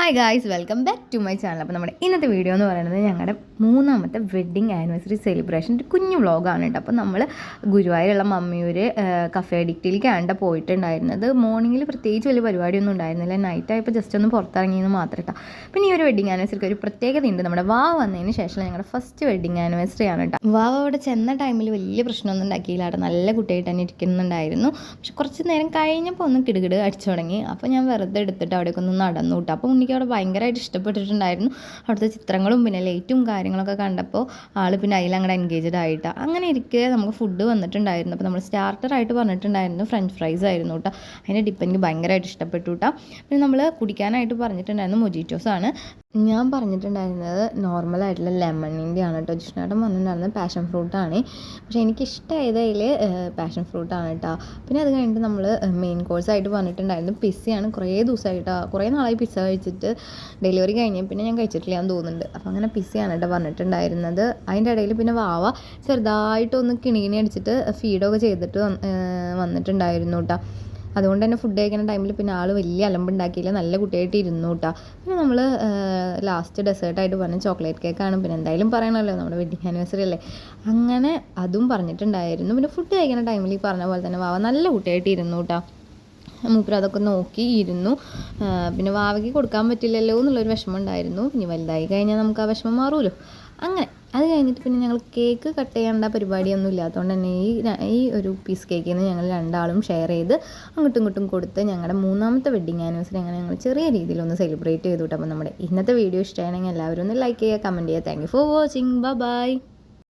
Hi guys, welcome back to my channel. അപ്പോൾ നമ്മുടെ ഇന്നത്തെ വീഡിയോ എന്ന് പറയുന്നത് ഞങ്ങളുടെ മൂന്നാമത്തെ വെഡ്ഡിങ് ആനിവേഴ്സറി സെലിബ്രേഷൻ ഒരു കുഞ്ഞു വ്ളോഗാണ് കേട്ടോ. അപ്പോൾ നമ്മൾ ഗുരുവായൂരുള്ള മമ്മിയൂർ കഫേ അഡിക്റ്റിലേക്കാണ് പോയിട്ടുണ്ടായിരുന്നത്. മോർണിംഗിൽ പ്രത്യേകിച്ച് വലിയ പരിപാടിയൊന്നും ഉണ്ടായിരുന്നില്ല, നൈറ്റായപ്പോൾ ജസ്റ്റ് ഒന്ന് പുറത്തിറങ്ങിയെന്ന് മാത്രം കേട്ടോ. പിന്നെ ഈ ഒരു വെഡ്ഡിങ് ആനിവേഴ്സറിക്ക് ഒരു പ്രത്യേകതയുണ്ട്. നമ്മുടെ വാവ് വന്നതിന് ശേഷം ഞങ്ങളുടെ ഫസ്റ്റ് വെഡ്ഡിങ് ആനിവേഴ്സറി ആണ് കേട്ടോ. വാവ് അവിടെ ചെന്ന ടൈമിൽ വലിയ പ്രശ്നമൊന്നും ഉണ്ടാക്കിയില്ല കേട്ടോ, നല്ല കുട്ടിയായിട്ട് തന്നെ ഇരിക്കുന്നുണ്ടായിരുന്നു. പക്ഷെ കുറച്ച് നേരം കഴിഞ്ഞപ്പോൾ ഒന്ന് കിടുകിട് അടിച്ചു തുടങ്ങി. അപ്പോൾ ഞാൻ വെറുതെ എടുത്തിട്ട് അവിടേക്ക് ഒന്ന് നടന്നു കേട്ടോ. അപ്പോൾ എനിക്ക് അവിടെ ഭയങ്കരമായിട്ട് ഇഷ്ടപ്പെട്ടിട്ടുണ്ടായിരുന്നു. അവിടുത്തെ ചിത്രങ്ങളും പിന്നെ ലൈറ്റും കാര്യങ്ങളൊക്കെ കണ്ടപ്പോൾ ആൾ പിന്നെ അതിലങ്ങനെ എൻഗേജ്ഡ് ആയിട്ടാണ്. അങ്ങനെ ഇരിക്കെ നമുക്ക് ഫുഡ് വന്നിട്ടുണ്ടായിരുന്നു. അപ്പോൾ നമ്മൾ സ്റ്റാർട്ടറായിട്ട് പറഞ്ഞിട്ടുണ്ടായിരുന്നു ഫ്രഞ്ച് ഫ്രൈസ് ആയിരുന്നു കേട്ടോ. അതിൻ്റെ ഡിപ്പ് എനിക്ക് ഭയങ്കരമായിട്ട് ഇഷ്ടപ്പെട്ടു കേട്ടോ. പിന്നെ നമ്മൾ കുടിക്കാനായിട്ട് പറഞ്ഞിട്ടുണ്ടായിരുന്നു മൊജിറ്റോസാണ്. ഞാൻ പറഞ്ഞിട്ടുണ്ടായിരുന്നത് നോർമലായിട്ടുള്ള ലെമണിൻ്റെ ആണ് കേട്ടോ. ജിഷ്ണേട്ടൻ പറഞ്ഞിട്ടുണ്ടായിരുന്നത് പാഷൻ ഫ്രൂട്ടാണ്. പക്ഷേ എനിക്കിഷ്ടമായത് അതിൽ പാഷൻ ഫ്രൂട്ടാണ് കേട്ടോ. പിന്നെ അത് കഴിഞ്ഞിട്ട് നമ്മൾ മെയിൻ കോഴ്സായിട്ട് പറഞ്ഞിട്ടുണ്ടായിരുന്നു പിസ്സയാണ്. കുറേ ദിവസമായിട്ടാണ്, കുറേ നാളായി പിസ്സ കഴിച്ചിട്ട്. ഡെലിവറി കഴിഞ്ഞ പിന്നെ ഞാൻ കഴിച്ചിട്ടില്ല എന്ന് തോന്നുന്നുണ്ട്. അപ്പോൾ അങ്ങനെ പിസ്സയാണ് കേട്ടോ പറഞ്ഞിട്ടുണ്ടായിരുന്നത്. അതിൻ്റെ ഇടയിൽ പിന്നെ വാവ ചെറുതായിട്ടൊന്ന് കിണി അടിച്ചിട്ട് ഫീഡൊക്കെ ചെയ്തിട്ട് വന്നിട്ടുണ്ടായിരുന്നു കേട്ടോ. അതുകൊണ്ട് തന്നെ ഫുഡ് കഴിക്കുന്ന ടൈമിൽ പിന്നെ ആൾ വലിയ അലമ്പുണ്ടാക്കിയില്ല, നല്ല കുട്ടിയായിട്ട് ഇരുന്നു കേട്ടോ. പിന്നെ നമ്മൾ ലാസ്റ്റ് ഡെസേർട്ടായിട്ട് പറഞ്ഞ ചോക്ലേറ്റ് കേക്കാണ്. പിന്നെ എന്തായാലും പറയണമല്ലോ, നമ്മുടെ വെഡ്ഡിങ് ആനിവേഴ്സറി അല്ലേ, അങ്ങനെ അതും പറഞ്ഞിട്ടുണ്ടായിരുന്നു. പിന്നെ ഫുഡ് കഴിക്കുന്ന ടൈമിൽ ഈ പറഞ്ഞ പോലെ തന്നെ വാവ നല്ല കുട്ടിയായിട്ട് ഇരുന്നു കേട്ടോ. മൂപ്പര് അതൊക്കെ നോക്കി ഇരുന്നു. പിന്നെ വാവയ്ക്ക് കൊടുക്കാൻ പറ്റില്ലല്ലോ എന്നുള്ളൊരു വിഷമം ഉണ്ടായിരുന്നു. പിന്നെ വലുതായി കഴിഞ്ഞാൽ നമുക്ക് ആ വിഷമം മാറുമല്ലോ. അങ്ങനെ അത് കഴിഞ്ഞിട്ട് പിന്നെ ഞങ്ങൾ കേക്ക് കട്ട് ചെയ്യേണ്ട പരിപാടിയൊന്നും ഇല്ലാത്തതുകൊണ്ട് തന്നെ ഈ ഒരു പീസ് കേക്കിൽ നിന്ന് ഞങ്ങൾ രണ്ടാളും ഷെയർ ചെയ്ത് അങ്ങോട്ടും ഇങ്ങോട്ടും കൊടുത്ത് ഞങ്ങളുടെ മൂന്നാമത്തെ വെഡ്ഡിങ് ആനിവേഴ്സറി അങ്ങനെ ഞങ്ങൾ ചെറിയ രീതിയിലൊന്ന് സെലിബ്രേറ്റ് ചെയ്തു കേട്ടോ. അപ്പോൾ നമ്മുടെ ഇന്നത്തെ വീഡിയോ ഇഷ്ടമാണെങ്കിൽ എല്ലാവരും ഒന്ന് ലൈക്ക് ചെയ്യുക, കമൻറ്റ് ചെയ്യുക. Thank you for watching. By.